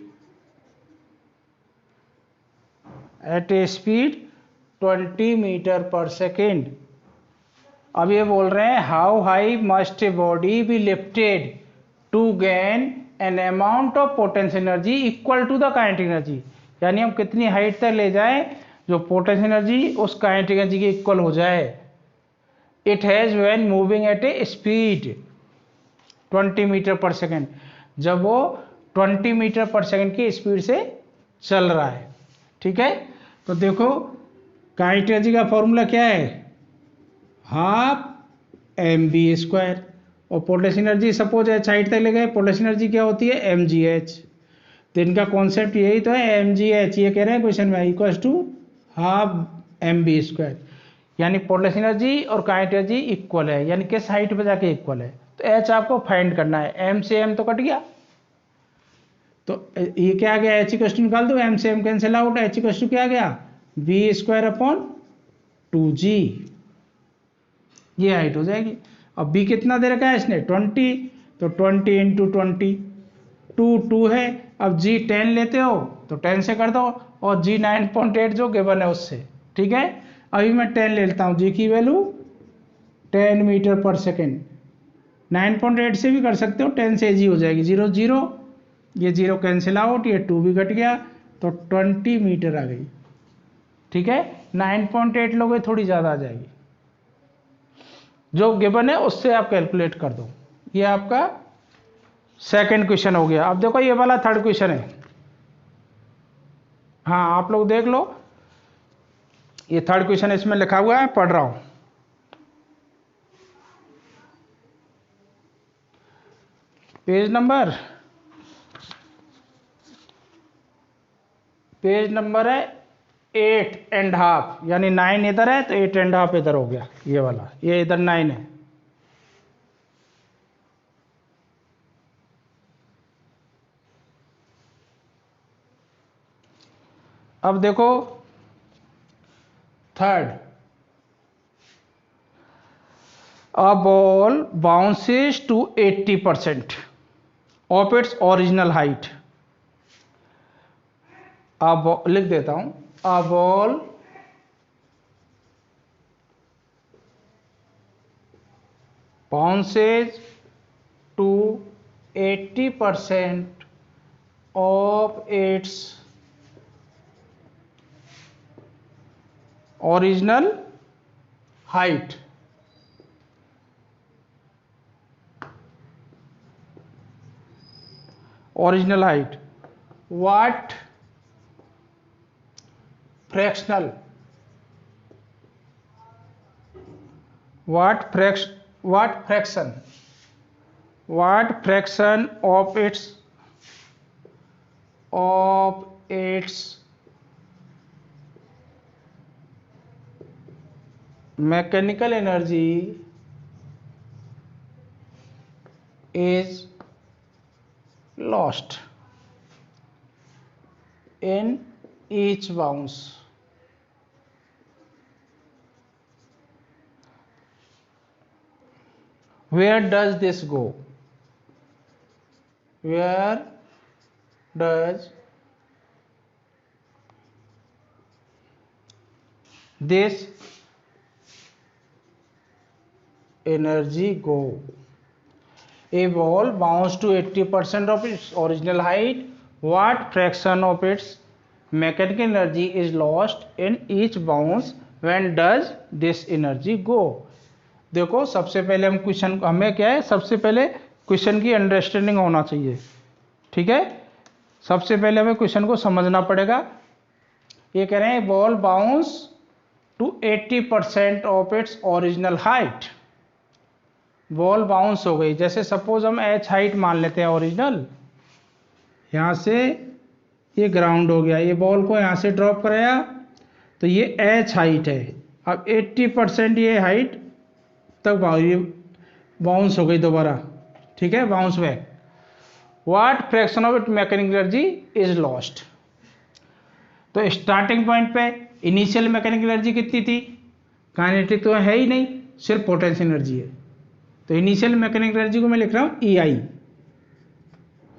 [SPEAKER 1] 20 metre per second. अब ये बोल रहे हैं how high must a body be lifted to gain an amount of potential energy equal to the kinetic energy, यानी हम कितनी height तक ले जाएं जो पोटेंशियल एनर्जी उस काइनेटिक एनर्जी के इक्वल हो जाए। It has when moving at a speed 20 metre per second, जब वो 20 मीटर पर सेकेंड की स्पीड से चल रहा है। ठीक है, तो देखो काइनेटिक एनर्जी का फॉर्मूला क्या है, हाफ mv², और potential energy suppose h height तक ले गए, पोटेंशियल एनर्जी क्या होती है mgh। तो इनका कॉन्सेप्ट यही तो है mgh, ये कह रहे हैं क्वेश्चन में इक्वल्स टू हाफ mv², यानी पोटेंशियल एनर्जी और काइनेटिक एनर्जी इक्वल है, यानी किस हाइट पे जाके इक्वल है। तो h आपको फाइंड करना है, m से m तो कट गया, तो ये क्या आ गया, h इक्वल्स टू निकाल दो, m से m cancel out, h equals to क्या आ गया v²/2g, ये हाइट हो जाएगी। अब b कितना दे रखा है इसने 20, तो 20 × 20 2 है। अब g 10 लेते हो तो 10 से कर दो, और g 9.8 जो गिवन है उससे। ठीक है, अभी मैं 10 ले लेता हूँ, g की वैल्यू 10 मीटर पर सेकेंड, 9.8 से भी कर सकते हो, 10 से g हो जाएगी 0 0, ये 0 कैंसिल आउट, ये 2 भी कट गया, तो 20 मीटर आ गई। ठीक है, 9.8 लोगे थोड़ी ज़्यादा आ जाएगी, जो गिवन है उससे आप कैलकुलेट कर दो। ये आपका सेकंड क्वेश्चन हो गया। अब देखो ये वाला थर्ड क्वेश्चन है, हाँ आप लोग देख लो, ये थर्ड क्वेश्चन इसमें लिखा हुआ है, पढ़ रहा हूं। पेज नंबर है 8.5, यानी 9 इधर है तो 8.5 इधर हो गया, ये वाला, ये इधर 9 है। अब देखो third, a ball bounces to 80% of its original height. अब लिख देता हूं, a ball bounces to 80% of its original height, what fraction of its mechanical energy is lost in each bounce। Where does this go? Where does this energy go? A ball bounced to 80% of its original height. What fraction of its mechanical energy is lost in each bounce? When does this energy go? देखो सबसे पहले हम question, हमें क्या है, सबसे पहले question की अंडरस्टैंडिंग होना चाहिए। ठीक है, सबसे पहले हमें क्वेश्चन को समझना पड़ेगा। ये कह रहे हैं ball bounce to 80% of its original height, ball bounce हो गई, जैसे सपोज हम h हाइट मान लेते हैं ओरिजिनल, यहाँ से ये ग्राउंड हो गया, ये बॉल को यहाँ से ड्रॉप कराया तो ये h हाइट है। अब 80% ये हाइट तक बाउंस हो गई दोबारा। ठीक है, bounce back. What fraction of it mechanical energy is lost. तो स्टार्टिंग पॉइंट पे इनिशियल मैकेनिकल एनर्जी कितनी थी, काइनेटिक तो है ही नहीं, सिर्फ पोटेंशियल एनर्जी है। तो इनिशियल मैकेनिकल एनर्जी को मैं लिख रहा हूँ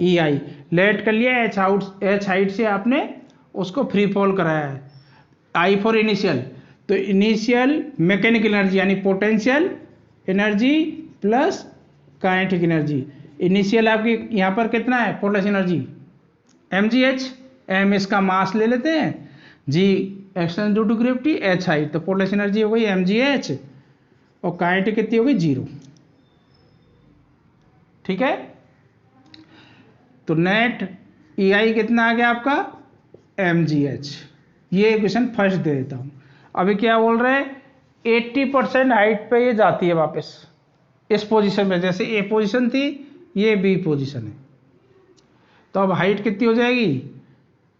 [SPEAKER 1] EI। लेट कर लिया, एच हाइट से आपने उसको फ्री फॉल कराया है। I फॉर इनिशियल, तो इनिशियल मैकेनिकल एनर्जी यानी potential energy plus kinetic energy. Initial आपकी यहाँ पर कितना है पोटेंशियल एनर्जी mgh, m इसका मास ले लेते हैं, g extension due to gravity, h height, तो पोटेंशियल एनर्जी हो गई mgh और काइनेटिक कितनी हो गई 0। ठीक है, तो नेट EI कितना आ गया आपका mgh। ये इक्वेशन फर्स्ट दे देता हूं। अभी क्या बोल रहे हैं 80% हाइट पे ये जाती है वापस इस पोजीशन में, जैसे ए पोजीशन थी ये बी पोजीशन है, तो अब हाइट कितनी हो जाएगी,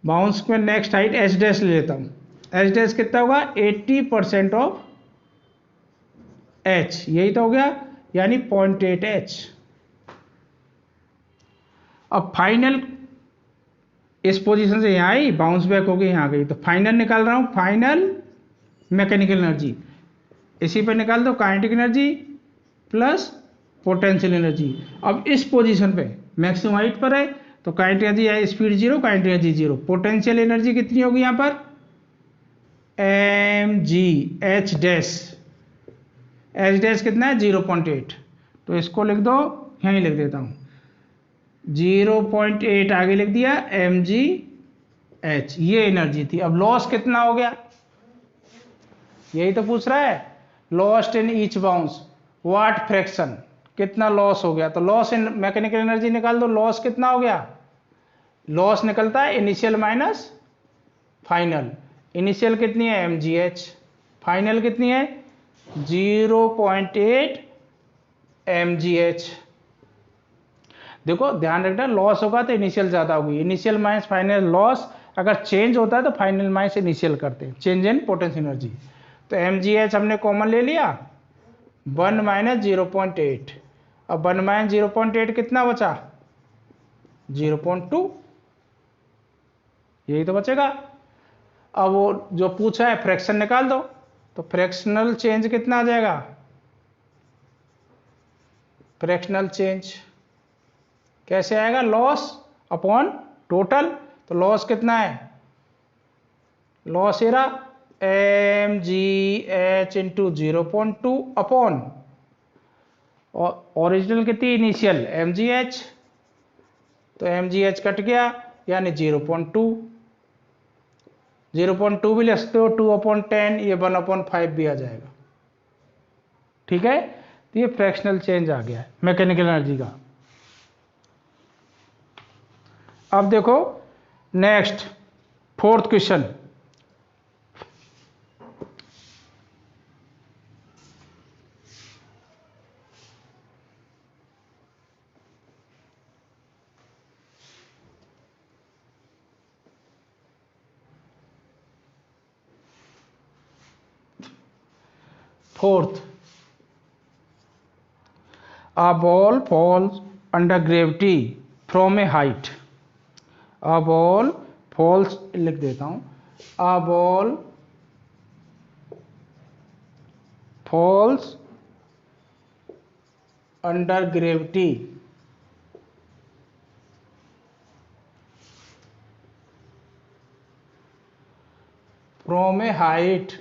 [SPEAKER 1] बाउंस में नेक्स्ट हाइट एच डैश ले लेता हूँ, एच डैश कितना होगा 80% ऑफ एच, यही तो हो गया, यानी 0.8 एच। अब फाइनल इस पोजीशन से यहाँ आई, बाउंस बैक हो गई यहाँ गई, तो फाइनल निकाल रहा हूँ, फाइनल मैकेनिकल एनर्जी, इसी पे निकाल दो kinetic energy plus potential energy. अब इस पोजीशन पे मैक्सिमम हाइट पर है तो काइनेटिक एनर्जी है speed 0, kinetic energy 0, potential energy कितनी होगी यहाँ पर mg h dash, h dash कितना है 0.8, तो इसको लिख दो, यहीं लिख देता हूँ 0.8 आगे लिख दिया mg h, ये एनर्जी थी। अब लॉस कितना हो गया, यही तो पूछ रहा है, lost in each bounce what fraction, कितना लॉस हो गया, तो लॉस इन मैकेनिकल एनर्जी निकाल दो, लॉस कितना हो गया, लॉस निकलता है इनिशियल माइनस फाइनल, इनिशियल कितनी है mgh, फाइनल कितनी है 0.8 mgh। देखो ध्यान रखना, लॉस होगा तो इनिशियल ज्यादा होगी, इनिशियल माइनस फाइनल लॉस, अगर चेंज होता है तो फाइनल माइनस इनिशियल करते हैं, चेंज इन पोटेंशियल एनर्जी। तो mgh हमने कॉमन ले लिया, 1 माइनस 0.8, अब 1 माइनस 0.8 कितना बचा 0.2, यही तो बचेगा। अब वो जो पूछा है फ्रैक्शन निकाल दो, तो फ्रैक्शनल चेंज कितना आ जाएगा, फ्रैक्शनल चेंज कैसे आएगा, लॉस अपॉन टोटल, तो लॉस कितना है, loss era mgh into 0.2 upon original कितनी इनिशियल mgh, तो mgh कट गया यानी 0.2, 0.2 भी लिख सकते हो, 2/10, ये 1/5 भी आ जाएगा। ठीक है, तो ये फ्रैक्शनल चेंज आ गया है मैकेनिकल एनर्जी का। अब देखो next fourth question, fourth, a ball falls under gravity from a height, a ball falls लिख देता हूं, a ball falls under gravity from a height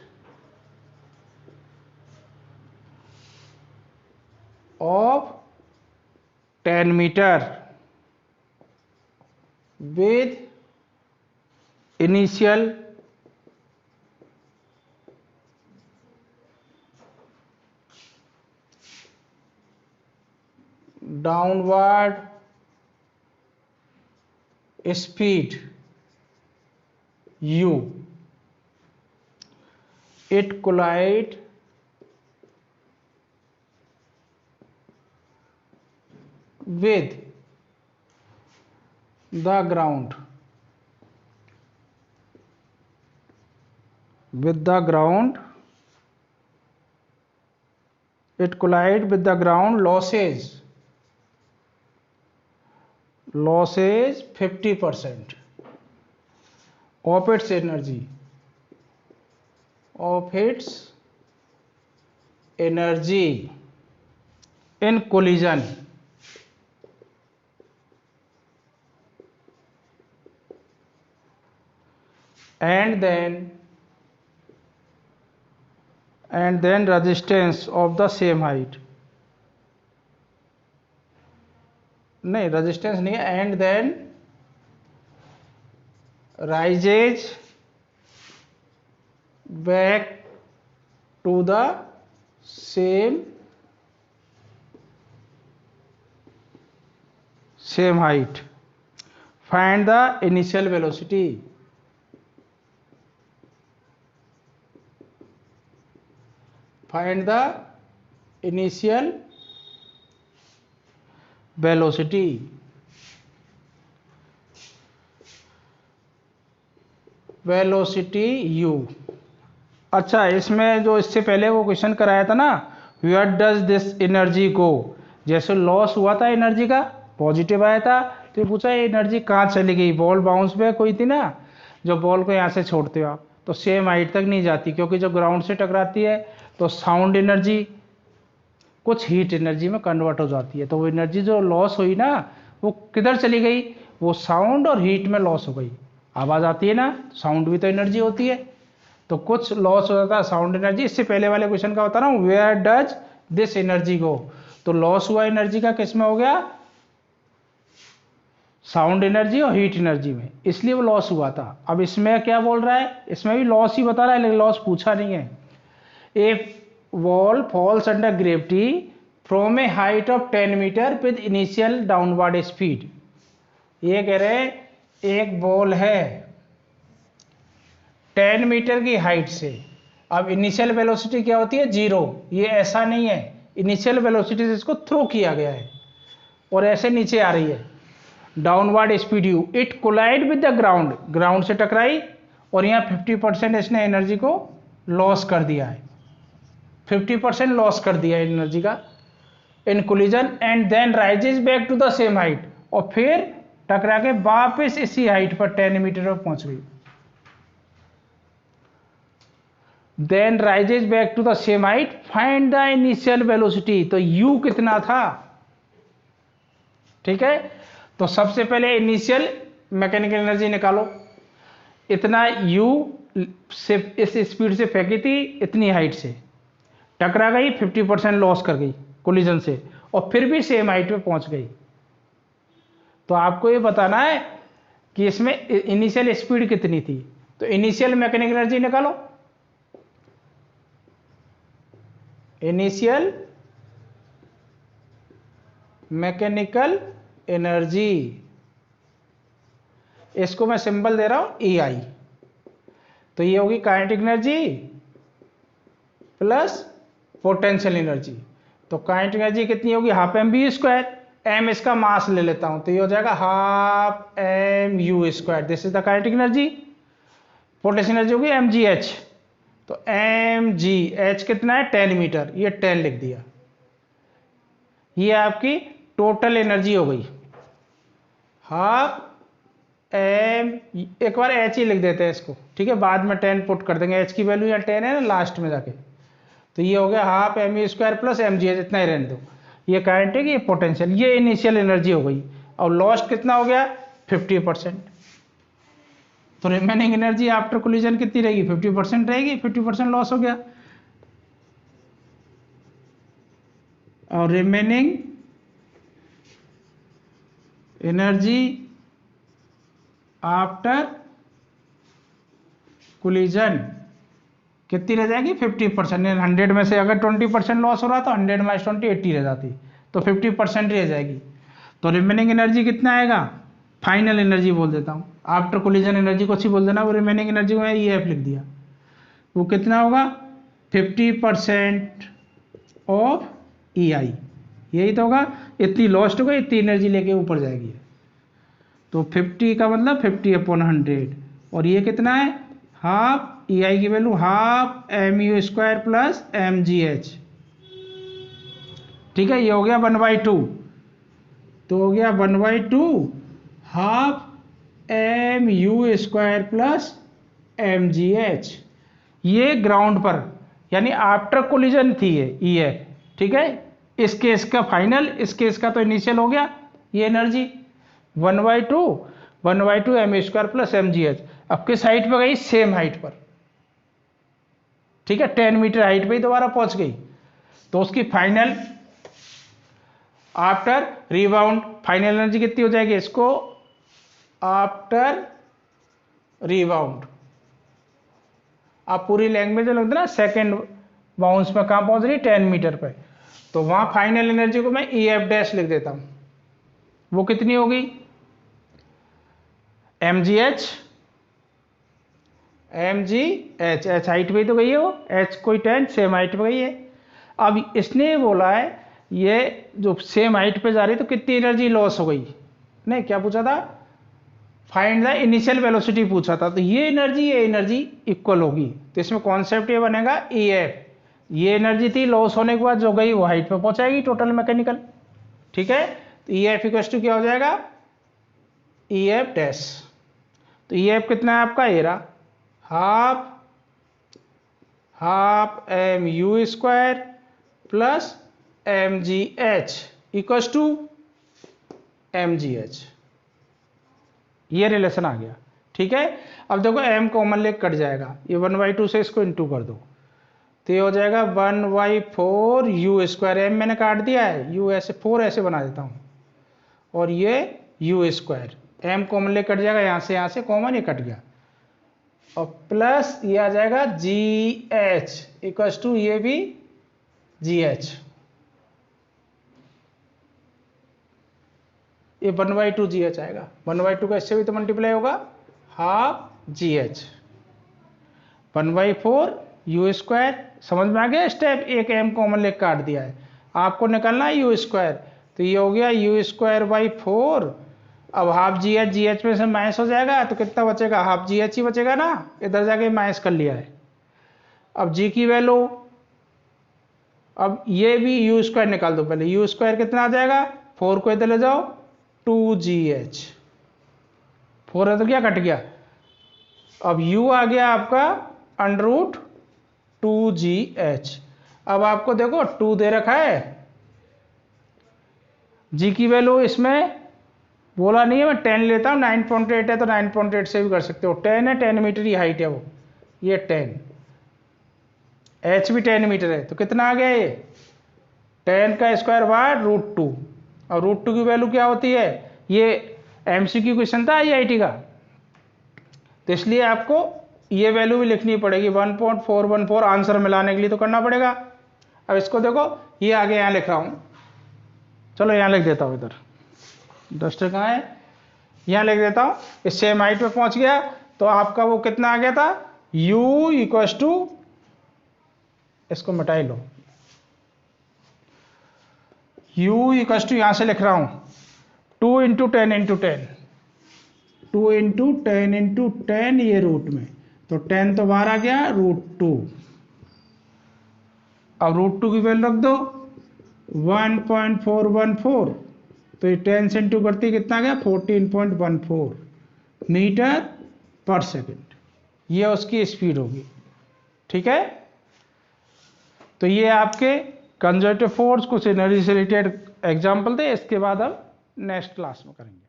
[SPEAKER 1] of 10 meter with initial downward speed u, it collide with the ground, with the ground, it collide with the ground, losses 50% of its energy, of its energy in collision and then resistance of the same height, नहीं resistance नहीं है, and then rises back to the same height. Find the initial velocity. Find the initial velocity. Velocity u। अच्छा, इसमें जो इससे पहले वो question कराया था ना, वेयर डज दिस एनर्जी गो, जैसे लॉस हुआ था एनर्जी का, पॉजिटिव आया था, तो ये पूछा एनर्जी कहाँ चली गई। बॉल बाउंस बैक हुई थी ना, जो बॉल को यहाँ से छोड़ते हो आप, तो सेम हाइट तक नहीं जाती, क्योंकि जब ग्राउंड से टकराती है तो साउंड एनर्जी कुछ हीट एनर्जी में कन्वर्ट हो जाती है। तो वो एनर्जी जो लॉस हुई ना, वो किधर चली गई, वो साउंड और हीट में लॉस हो गई। आवाज़ आती है ना, साउंड भी तो एनर्जी होती है, तो कुछ लॉस हो जाता है साउंड एनर्जी। इससे पहले वाले क्वेश्चन का बता रहा हूँ, वेयर डज दिस एनर्जी गो, तो लॉस हुआ एनर्जी का किस में हो गया, साउंड एनर्जी और हीट एनर्जी में, इसलिए वो लॉस हुआ था। अब इसमें क्या बोल रहा है, इसमें भी लॉस ही बता रहा है, लेकिन लॉस पूछा नहीं है। A ball falls under gravity from a height of 10 metre with initial downward speed. ये कह रहे हैं एक बॉल है 10 मीटर की हाइट से, अब इनिशियल वेलोसिटी क्या होती है, 0। ये ऐसा नहीं है, इनिशियल वेलोसिटी से इसको थ्रो किया गया है और ऐसे नीचे आ रही है, downward speed U, it collide with the ground, ground से टकराई और यहाँ 50% इसने एनर्जी को लॉस कर दिया है, 50% लॉस कर दिया है एनर्जी का in collision, and then rises back to the same height, और फिर टकरा के वापस इसी हाइट पर 10 मीटर पर पहुंच गई। Then rises back to the same height, find the initial velocity, तो u कितना था, ठीक है। तो सबसे पहले इनिशियल मैकेनिकल एनर्जी निकालो, इतना u से इस स्पीड से फेंकी थी, इतनी हाइट से टकरा गई, 50% लॉस कर गई कोलिजन से, और फिर भी सेम हाइट पे पहुंच गई। तो आपको ये बताना है कि इसमें इनिशियल स्पीड कितनी थी, तो इनिशियल मैकेनिकल एनर्जी निकालो, इनिशियल मैकेनिकल एनर्जी, इसको मैं सिंबल दे रहा हूं EI, तो ये होगी kinetic energy plus potential energy. तो काइनेटिक एनर्जी कितनी होगी, हाफ mv², m इसका मास ले लेता हूं, तो ये हो जाएगा half mu², this is the kinetic energy. Potential energy होगी mgh, तो mgh कितना है, 10 मीटर, ये 10 लिख दिया। ये आपकी टोटल एनर्जी हो गई, हाफ m, एक बार h ही लिख देते हैं इसको, ठीक है, बाद में 10 पुट कर देंगे, h की वैल्यू यहाँ 10 है ना लास्ट में जाके, तो ये हो गया हाफ mu² प्लस mgh, इतना ही रहने दो। ये काइनेटिक, ये पोटेंशियल, ये इनिशियल एनर्जी हो गई, और लॉस्ट कितना हो गया, 50%। तो रिमेनिंग एनर्जी आफ्टर कोलिजन कितनी रहेगी, 50% रहेगी, 50% लॉस हो गया, और रिमेनिंग एनर्जी आफ्टर कोलिजन कितनी रह जाएगी, 50%। 100 में से अगर 20% लॉस हो रहा तो 100 - 20 80 रह जाती, तो 50% रह जाएगी। तो रिमेनिंग एनर्जी कितना आएगा, फाइनल एनर्जी बोल देता हूँ, आफ्टर कोलिजन एनर्जी को अच्छी बोल देना, वो रिमेनिंग एनर्जी में EF लिख दिया, वो कितना होगा, 50% ऑफ EI, यही तो होगा, इतनी लॉस्ट हो गई, इतनी एनर्जी लेके ऊपर जाएगी, तो 50 का मतलब 50/100, और ये कितना है, हाफ EI की value half mu² plus mgh, ठीक है, ये हो गया 1/2, तो हो गया 1/2 हाफ mu² प्लस mgh। ये ग्राउंड पर यानी आफ्टर कोलिजन थी ये EF, ठीक है। इस केस का फाइनल, इस केस का तो इनिशियल हो गया ये एनर्जी 1/2 m² प्लस mgh। अब किस हाइट पर गई? सेम हाइट पर, ठीक है, 10 मीटर हाइट पे ही दोबारा पहुंच गई। तो उसकी final after rebound final energy कितनी हो जाएगी? इसको आफ्टर रिबाउंड, आप पूरी लैंग्वेज में लिखते ना, सेकेंड बाउंस में कहां पहुंच रही? 10 मीटर पे। तो वहां फाइनल एनर्जी को मैं EF डैश लिख देता हूं। वो कितनी होगी? mgh, h हाइट पे तो गई है वो, h कोई 10 सेम हाइट पे गई है। अब इसने ये बोला है ये जो सेम हाइट पे जा रही है तो कितनी एनर्जी लॉस हो गई? नहीं, क्या पूछा था? फाइंड द इनिशियल वेलोसिटी पूछा था। तो ये एनर्जी इक्वल होगी, तो इसमें कॉन्सेप्ट ये बनेगा EF, ये एनर्जी थी लॉस होने के बाद जो गई वो हाइट पे पहुंचाएगी टोटल मैकेनिकल, ठीक है। तो EF इक्वल टू क्या हो जाएगा? EF dash. तो EF कितना है आपका? ये रहा, half mu² plus mgh equal to mgh। ये रिलेशन आ गया, ठीक है। अब देखो m कॉमन लेके कट जाएगा, ये 1/2 से इसको इंटू कर दो, तो ये हो जाएगा 1/4 u²। m मैंने काट दिया है, u ऐसे 4 ऐसे बना देता हूँ, और ये u², m कॉमन लेके कट जाएगा, यहाँ से कॉमन ये कट गया, और प्लस ये आ जाएगा gh इक्वल टू ये भी gh। ये 1/2 gh आएगा, 1/2 का इससे भी तो मल्टीप्लाई होगा, हाफ gh 1/4 u²। समझ में आ गया स्टेप? एक m कॉमन लेके काट दिया है, आपको निकालना है u², तो ये हो गया u²/4। अब हाफ gh में से माइनस हो जाएगा तो कितना बचेगा? हाफ gh ही बचेगा ना, इधर जाके माइनस कर लिया है। अब g की वैल्यू, अब ये भी u² निकाल दो पहले, u² कितना आ जाएगा? 4 को इधर ले जाओ, 2gh, 4 है तो क्या कट गया? अब u आ गया आपका √2gh। अब आपको देखो 2 दे रखा है, g की वैल्यू इसमें बोला नहीं है, मैं 10 लेता हूँ, 9.8 है तो 9.8 से भी कर सकते हो, 10 है, 10 मीटर की हाइट है वो, ये 10, h भी 10 मीटर है, तो कितना आ गया ये? 10 का स्क्वायर बाय √2। और √2 की वैल्यू क्या होती है? ये MCQ क्वेश्चन था IIT का, तो इसलिए आपको ये वैल्यू भी लिखनी पड़ेगी, 1.414 आंसर मिलाने के लिए तो करना पड़ेगा। अब इसको देखो, ये आगे यहाँ लिख रहा हूँ, चलो यहाँ लिख देता हूँ, इधर डस्टर कहाँ है, यहाँ लिख देता हूँ। इस सेम हाइट पे पहुँच गया तो आपका वो कितना आ गया था? u इक्वल टू, इसको मिटाई लो, u इक्वल टू यहाँ से लिख रहा हूँ 2 × 10 × 10, 2 × 10 × 10, ये रूट में, तो 10 तो बाहर आ गया, √2। अब √2 की वैल्यू रख दो 1.414, तो ये 10 से इंटू करती कितना गया? 14.14 मीटर पर सेकेंड, ये उसकी स्पीड होगी, ठीक है। तो ये आपके कंजर्वेटिव फोर्स, कुछ एनर्जी से रिलेटेड एग्जाम्पल थे, इसके बाद अब नेक्स्ट क्लास में करेंगे।